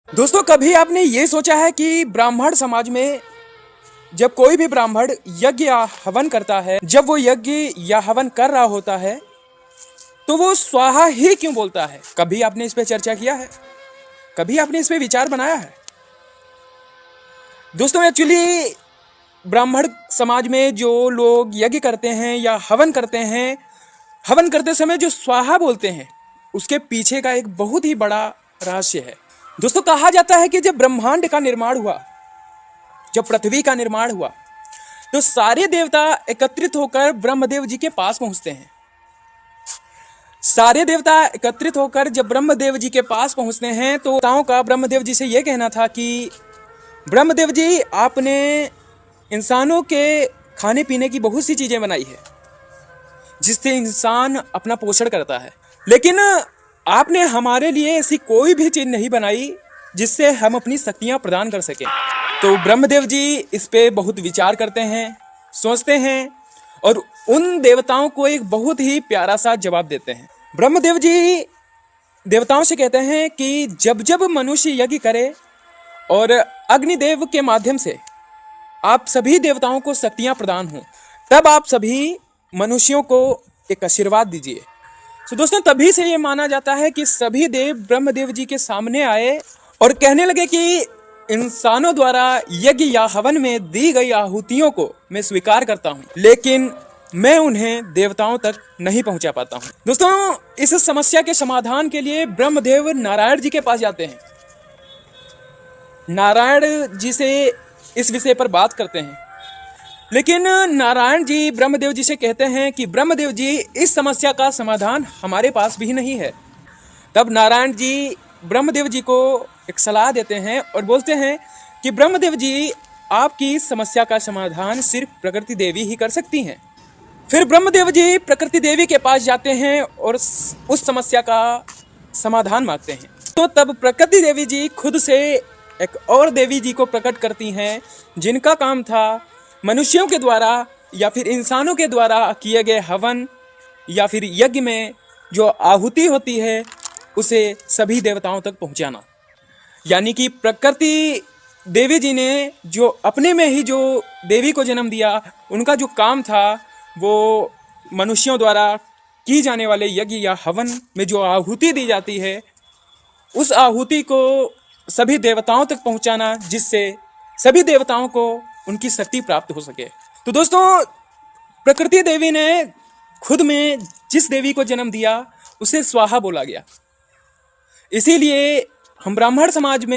दोस्तों, कभी आपने ये सोचा है कि ब्राह्मण समाज में जब कोई भी ब्राह्मण यज्ञ या हवन करता है, जब वो यज्ञ या हवन कर रहा होता है तो वो स्वाहा ही क्यों बोलता है? कभी आपने इस पे चर्चा किया है? कभी आपने इस पे विचार बनाया है? दोस्तों, एक्चुअली ब्राह्मण समाज में जो लोग यज्ञ करते हैं या हवन करते हैं, हवन करते समय जो स्वाहा बोलते हैं उसके पीछे का एक बहुत ही बड़ा रहस्य है। दोस्तों, कहा जाता है कि जब ब्रह्मांड का निर्माण हुआ, जब पृथ्वी का निर्माण हुआ, तो सारे देवता एकत्रित होकर ब्रह्मदेव जी के पास पहुंचते हैं। सारे देवता एकत्रित होकर जब ब्रह्मदेव जी के पास पहुंचते हैं तो देवताओं का ब्रह्मदेव जी से यह कहना था कि ब्रह्मदेव जी, आपने इंसानों के खाने पीने की बहुत सी चीजें बनाई है जिससे इंसान अपना पोषण करता है, लेकिन आपने हमारे लिए ऐसी कोई भी चीज नहीं बनाई जिससे हम अपनी शक्तियां प्रदान कर सकें। तो ब्रह्मदेव जी इस पे बहुत विचार करते हैं, सोचते हैं और उन देवताओं को एक बहुत ही प्यारा सा जवाब देते हैं। ब्रह्मदेव जी देवताओं से कहते हैं कि जब जब मनुष्य यज्ञ करे और अग्निदेव के माध्यम से आप सभी देवताओं को शक्तियां प्रदान हों, तब आप सभी मनुष्यों को एक आशीर्वाद दीजिए। तो दोस्तों, तभी से ये माना जाता है कि सभी देव ब्रह्मदेव जी के सामने आए और कहने लगे कि इंसानों द्वारा यज्ञ या हवन में दी गई आहुतियों को मैं स्वीकार करता हूं, लेकिन मैं उन्हें देवताओं तक नहीं पहुंचा पाता हूं। दोस्तों, इस समस्या के समाधान के लिए ब्रह्मदेव नारायण जी के पास जाते हैं। नारायण जी से इस विषय पर बात करते हैं, लेकिन नारायण जी ब्रह्मदेव जी से कहते हैं कि ब्रह्मदेव जी, इस समस्या का समाधान हमारे पास भी नहीं है। तब नारायण जी ब्रह्मदेव जी को एक सलाह देते हैं और बोलते हैं कि ब्रह्मदेव जी, आपकी इस समस्या का समाधान सिर्फ प्रकृति देवी ही कर सकती हैं। फिर ब्रह्मदेव जी प्रकृति देवी के पास जाते हैं और उस समस्या का समाधान मांगते हैं। तो तब प्रकृति देवी जी खुद से एक और देवी जी को प्रकट करती हैं, जिनका काम था मनुष्यों के द्वारा या फिर इंसानों के द्वारा किए गए हवन या फिर यज्ञ में जो आहुति होती है उसे सभी देवताओं तक पहुंचाना। यानी कि प्रकृति देवी जी ने जो अपने में ही जो देवी को जन्म दिया, उनका जो काम था वो मनुष्यों द्वारा की जाने वाले यज्ञ या हवन में जो आहुति दी जाती है, उस आहुति को सभी देवताओं तक पहुंचाना, जिससे सभी देवताओं को उनकी शक्ति प्राप्त हो सके। तो दोस्तों, प्रकृति देवी ने खुद में जिस देवी को जन्म दिया उसे स्वाहा बोला गया। इसीलिए हम ब्राह्मण समाज में